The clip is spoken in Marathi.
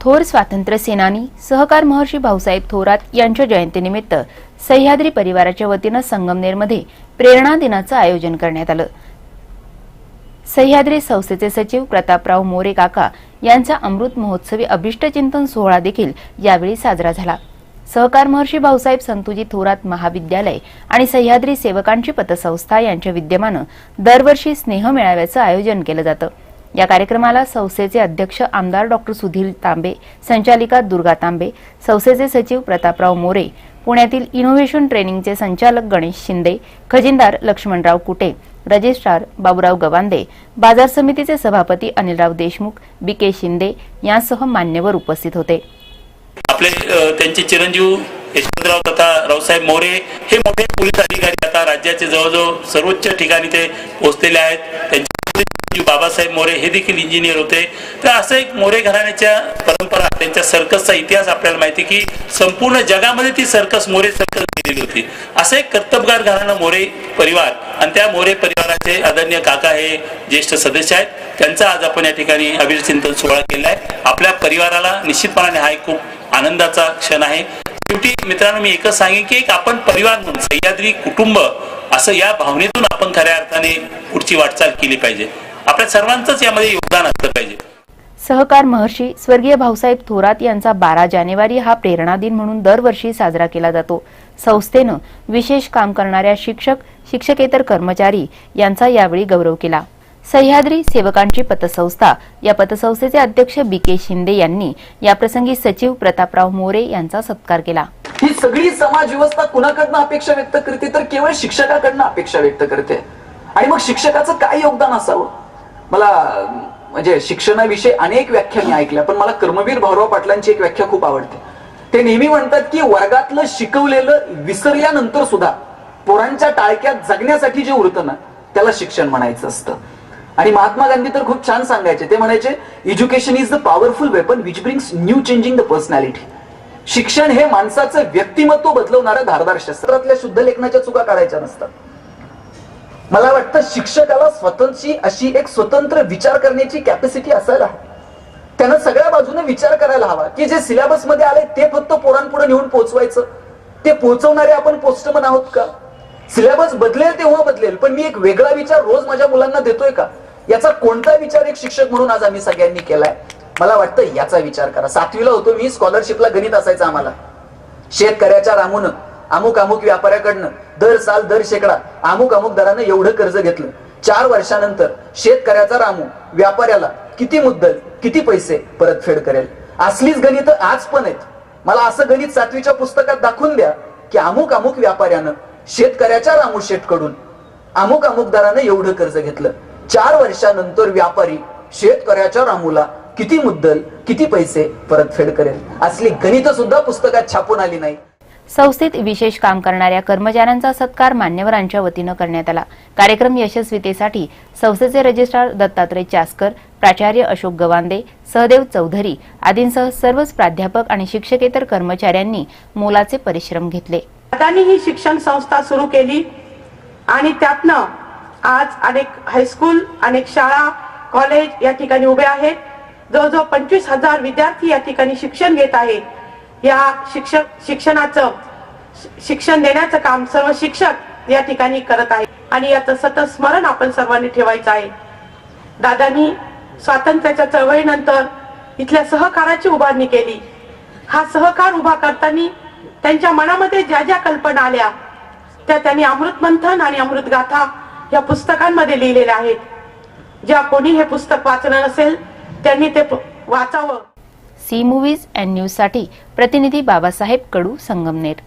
थोर स्वातंत्र्य सेनानी सहकार महर्षी भाऊसाहेब थोरात यांच्या जयंतीनिमित्त सह्याद्री परिवाराच्या वतीने संगमनेरमध्ये प्रेरणा दिनाचे आयोजन करण्यात आले। सह्याद्री संस्थेचे सचिव प्रतापराव मोरे काका यांचा अमृत महोत्सवी अभिष्टचिंतन सोहळा देखील यावेळी साजरा झाला। सहकार महर्षी भाऊसाहेब संतुजी थोरात महाविद्यालय आणि सह्याद्री सेवकांची पतसंस्था यांच्या विद्यमाने दरवर्षी स्नेह मेळाव्याचे आयोजन केले जाते। या कार्यक्रमाला संस्थेचे अध्यक्ष आमदार डॉ. सुधीर तांबे, संचालिका दुर्गा तांबे, संस्थेचे सचिव प्रतापराव मोरे, पुण्यातील इनोव्हेशन ट्रेनिंगचे संचालक गणेश शिंदे, खजिनदार लक्ष्मणराव कुटे, रजिस्ट्रार बाबूराव गवांदे, बाजार समितीचे सभापती अनिलराव देशमुख, बीके शिंदे यांसह मान्यवर उपस्थित होते। आपले त्यांचे चिरंजीव यशवंतराव तथा रावसाहेब मोरे हे मोठे पोलीस अधिकारी आता राज्याचे जवळजवळ सर्वोच्च ठिकाणी ते पोहोचलेले आहेत। त्यांचे बाबासाहेब मोरे हे देखील इंजिनियर होते। तर असं एक मोरे घराण्याच्या परंपरा, त्यांच्या सर्कसचा इतिहास आपल्याला माहिती की संपूर्ण जगामध्ये ती सर्कस मोरे सर्कस गेलेली होती। असं एक कर्तबगार घराणं मोरे परिवार आणि त्या मोरे परिवाराचे आदरणीय काका हे ज्येष्ठ सदस्य आहेत। त्यांचा आज आपण या ठिकाणी अभिष्टचिंतन सोहळा केला आहे। आपल्या परिवाराला निश्चितपणाने हा एक खूप आनंदाचा क्षण आहे। शेवटी मित्रांनो, मी एकच सांगेन की एक आपण परिवार म्हणून सह्याद्री कुटुंब असं या भावनेतून आपण खऱ्या अर्थाने पुढची वाटचाल केली पाहिजे। आपल्या सर्वांचंच यामध्ये योगदान असलं पाहिजे। सहकार महर्षी स्वर्गीय भाऊसाहेब थोरात यांचा 12 जानेवारी हा प्रेरणा दिन म्हणून दरवर्षी साजरा केला जातो। संस्थेने विशेष काम करणाऱ्या शिक्षक, शिक्षकेतर कर्मचारी यांचा यावेळी गौरव केला। सह्याद्री सेवकांची पतसंस्था या पतसंस्थेचे अध्यक्ष बीके शिंदे यांनी याप्रसंगी सचिव प्रतापराव मोरे यांचा सत्कार केला। ही सगळी समाज व्यवस्था कुणाकडनं अपेक्षा व्यक्त करते तर केवळ शिक्षकाकडनं अपेक्षा व्यक्त करते। आणि मग शिक्षकाचं काय योगदान असावं? मला म्हणजे शिक्षणाविषयी अनेक व्याख्या मी ऐकल्या, पण मला कर्मवीर भाऊराव पाटलांची एक व्याख्या खूप आवडते। ते नेहमी म्हणतात की वर्गातलं शिकवलेलं विसरल्यानंतर सुद्धा पोरांच्या टाळक्यात जगण्यासाठी जे उरतं ना त्याला शिक्षण म्हणायचं असतं। आणि महात्मा गांधी तर खूप छान सांगायचे, ते म्हणायचे education is the powerful weapon which brings new changing the personality. शिक्षण हे माणसाचं व्यक्तिमत्व बदलवणारं धारदार शस्त्रातल्या शुद्ध लेखनाच्या चुका काढायच्या नसतात। मला वाटतं शिक्षकाला स्वतंत्रची अशी एक स्वतंत्र विचार करण्याची कॅपॅसिटी असायला हवी। त्यानं सगळ्या बाजूने विचार करायला हवा की जे सिलेबस मध्ये आले ते फक्त पोरांपुढे नेऊन पोहोचवायचं, ते पोहोचवणारे आपण पोस्टमन आहोत का? सिलेबस बदलेल तेव्हा बदलेल, पण मी एक वेगळा विचार रोज माझ्या मुलांना देतोय का? याचा कोणता विचार एक शिक्षक म्हणून आज आम्ही सगळ्यांनी केलाय? मला वाटतं याचा विचार करा। 7वीला होतो मी, स्कॉलरशिपला गणित असायचं आम्हाला। शेतकऱ्याच्या रामून अमुक अमुक व्यापाऱ्याकडनं दर साल दर शेकडा अमुक अमुक दरानं एवढं कर्ज घेतलं। 4 वर्षानंतर शेतकऱ्याचा रामू व्यापाऱ्याला किती मुद्दल किती पैसे परतफेड करेल। असलीच गणित आज पण आहेत। मला असं गणित 7वीच्या पुस्तकात दाखवून द्या की अमुक अमुक व्यापाऱ्यानं शेतकऱ्याच्या रामू शेठकडून अमुक अमुक दरानं एवढं कर्ज घेतलं। 4 वर्षानंतर व्यापारी शेतकऱ्याच्या रामूला किती मुद्दल किती पैसे परतफेड करेल। असली गणित सुद्धा पुस्तकात छापून आली नाही। संस्थेत विशेष काम करणाऱ्या कर्मचाऱ्यांचा सत्कार मान्यवरांच्या वतीने करण्यात आला। कार्यक्रम यशस्वीतेसाठी संस्थेचे रजिस्ट्रार दत्तात्रय चास्कर, प्राचार्य अशोक गवांदे, सहदेव चौधरी आदींसह सर्वच प्राध्यापक आणि शिक्षकेतर कर्मचाऱ्यांनी मोलाचे परिश्रम घेतले। दादांनी ही शिक्षण संस्था सुरू केली आणि त्यातनं आज अनेक हायस्कूल, अनेक शाळा, कॉलेज या ठिकाणी उभे आहेत। जवळजवळ 25,000 विद्यार्थी या ठिकाणी शिक्षण घेत आहेत। या शिक्षणाचं शिक्षण देण्याचं काम सर्व शिक्षक या ठिकाणी करत आहेत आणि याचं सतत स्मरण आपण सर्वांनी ठेवायचं आहे। दादांनी स्वातंत्र्याच्या चळवळीनंतर इथल्या सहकाराची उभारणी केली। हा सहकार उभा करताना त्यांच्या मनामध्ये ज्या ज्या कल्पना आल्या त्या त्यांनी अमृत मंथन आणि अमृत गाथा या पुस्तकांमध्ये लिहिलेल्या आहेत। ज्या कोणी हे पुस्तक वाचलं नसेल त्यांनी ते वाचावं। सी मूव्हीज अँड न्यूज साठी प्रतिनिधी बाबासाहेब कडू, संगमनेर।